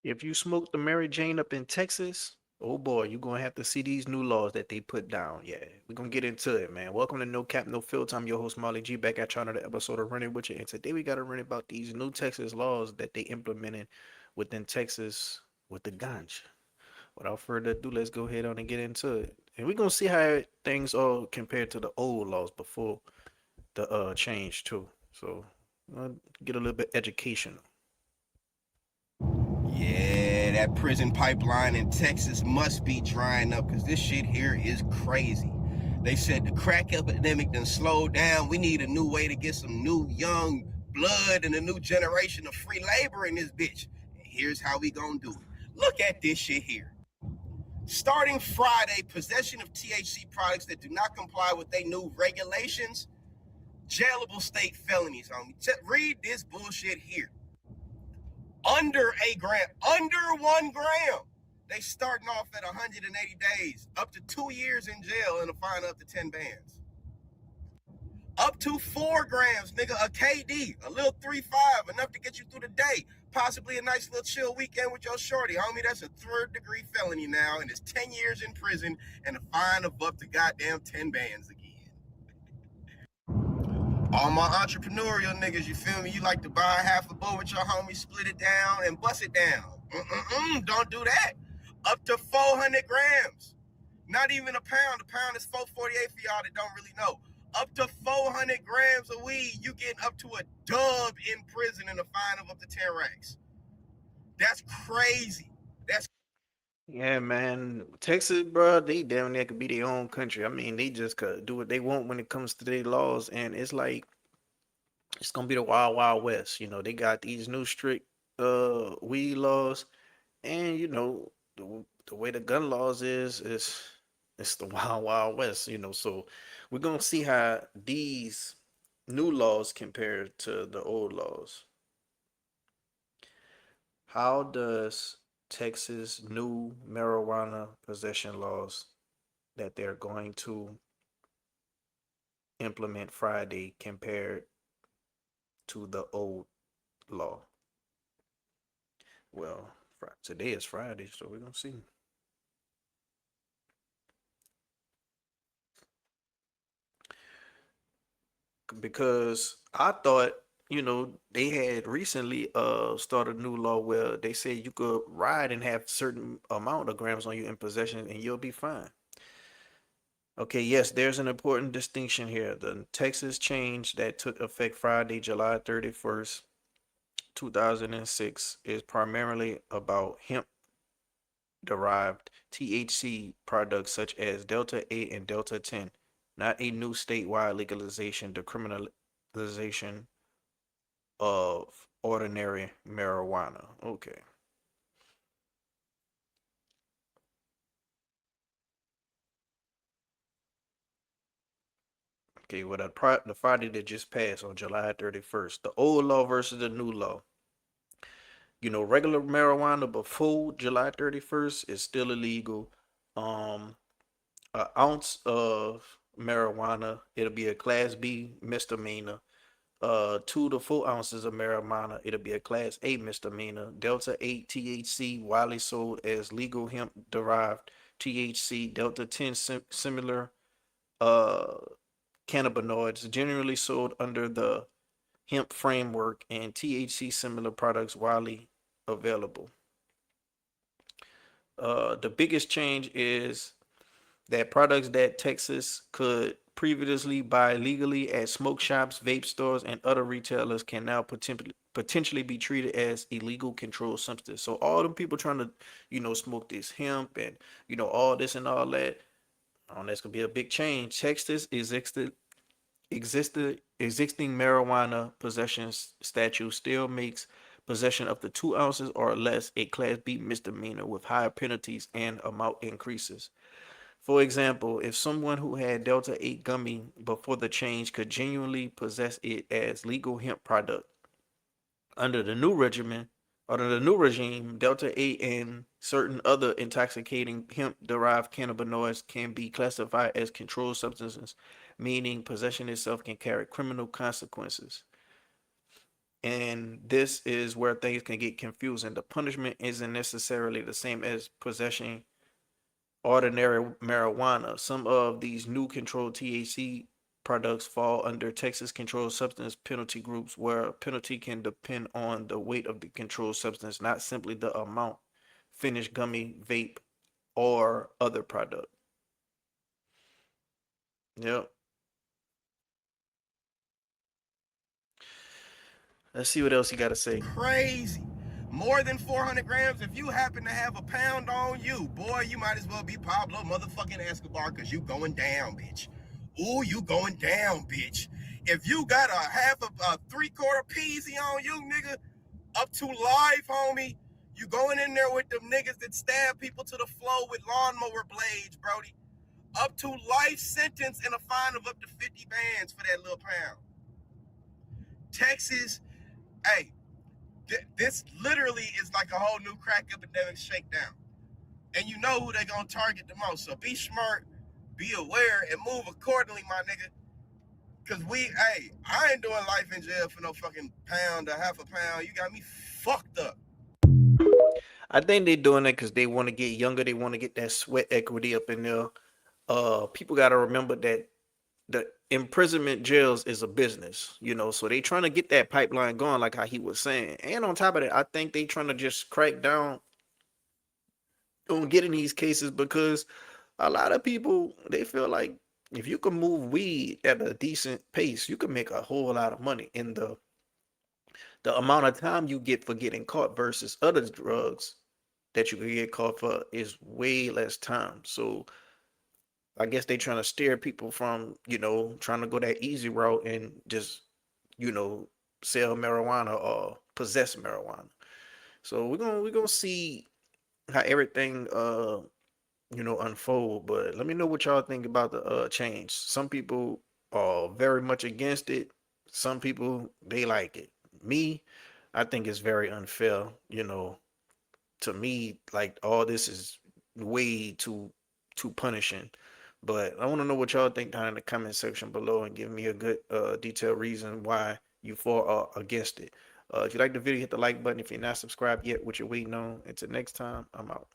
If you smoke the Mary Jane up in Texas, oh boy, you're gonna have to see these new laws that they put down. Yeah, we're gonna get into it, man. Welcome to No Cap, No Filter. I'm your host, Molly G, back at you on another episode of Running With You. And today we gotta run about these new Texas laws that they implemented within Texas with the ganja. Without further ado, let's go ahead on and get into it. And we're gonna see how things all compared to the old laws before the change too. So get a little bit educational. Yeah, that prison pipeline in Texas must be drying up because this shit here is crazy. They said the crack epidemic done slowed down. We need a new way to get some new young blood and a new generation of free labor in this bitch. And here's how we gonna do it. Look at this shit here. Starting Friday, possession of THC products that do not comply with their new regulations, jailable state felonies, homie. Read this bullshit here. Under a gram, under 1 gram. They starting off at 180 days, up to 2 years in jail and a fine up to 10 bands. Up to 4 grams, nigga, a KD, a little 3-5, enough to get you through the day. Possibly a nice little chill weekend with your shorty, homie. That's a 3rd-degree felony now, and it's 10 years in prison and a fine of up to goddamn 10 bands again. All my entrepreneurial niggas, you feel me? You like to buy half a bowl with your homie, split it down, and bust it down. Don't do that. Up to 400 grams. Not even a pound. A pound is 448 for y'all that don't really know. Up to 400 grams of weed, you getting up to a dub in prison and a fine of up to 10 racks. That's crazy. That's Yeah, man. Texas, bro, they down there could be their own country. I mean, they just could do what they want when it comes to their laws, and it's like it's gonna be the wild, wild west. They got these new strict weed laws, and the way the gun laws is it's the wild, wild west. So we're gonna see how these new laws compare to the old laws. How does Texas new marijuana possession laws that they're going to implement Friday compared to the old law? Well, today is Friday, so we're gonna see. Because I thought, they had recently started a new law where they said you could ride and have certain amount of grams on you in possession and you'll be fine. Okay, yes, there's an important distinction here. The Texas change that took effect Friday, July 31st, 2006 is primarily about hemp derived THC products such as Delta 8 and Delta 10, not a new statewide legalization, decriminalization of ordinary marijuana. Okay. Okay, well, the Friday that just passed on July 31st, the old law versus the new law. Regular marijuana before July 31st is still illegal. Um, an ounce of marijuana, it'll be a class B misdemeanor. 2 to 4 ounces of marijuana, it'll be a class A misdemeanor. Delta 8 THC, widely sold as legal hemp derived THC. Delta 10 similar uh cannabinoids, generally sold under the hemp framework, and THC similar products widely available. The biggest change is that products that Texas could previously buy legally at smoke shops, vape stores, and other retailers can now potentially be treated as illegal controlled substance. So all them people trying to, smoke this hemp and all this and all that, that's gonna be a big change. Texas is existing marijuana possession statute still makes possession up to 2 ounces or less a class B misdemeanor with higher penalties and amount increases. For example, if someone who had Delta 8 gummy before the change could genuinely possess it as legal hemp product under the new regimen, under the new regime, Delta 8 and certain other intoxicating hemp-derived cannabinoids can be classified as controlled substances, meaning possession itself can carry criminal consequences. And this is where things can get confusing. The punishment isn't necessarily the same as possession ordinary marijuana. Some of these new controlled THC products fall under Texas controlled substance penalty groups, where penalty can depend on the weight of the controlled substance, not simply the amount. Finished gummy, vape, or other product. Yep. Let's see what else you got to say. Crazy. More than 400 grams. If you happen to have a pound on you, boy, you might as well be Pablo motherfucking Escobar, because you going down, bitch. Ooh, you going down, bitch. If you got a half of a three-quarter peasy on you, nigga, up to life, homie. You going in there with them niggas that stab people to the floor with lawnmower blades, Brody. Up to life sentence and a fine of up to 50 bands for that little pound. Texas, hey, this literally is like a whole new crack epidemic shakedown. And you know who they gonna target the most. So be smart, be aware, and move accordingly, my nigga. Cause I ain't doing life in jail for no fucking pound or half a pound. You got me fucked up. I think they're doing it because they want to get younger. They want to get that sweat equity up in there. People got to remember that the imprisonment jails is a business, so they trying to get that pipeline going, like how he was saying. And on top of that, I think they trying to just crack down on getting these cases because a lot of people they feel like if you can move weed at a decent pace, you can make a whole lot of money in the amount of time you get for getting caught versus other drugs that you could get caught for is way less time. So I guess they trying to steer people from, trying to go that easy route and just, you know, sell marijuana or possess marijuana. So we're gonna see how everything unfold. But let me know what y'all think about the change. Some people are very much against it. Some people they like it. Me, I think it's very unfair, to me, like all this is way too punishing. But I want to know what y'all think down in the comment section below and give me a good detailed reason why you for or against it. If you like the video, hit the like button. If you're not subscribed yet, what you're waiting on. Until next time, I'm out.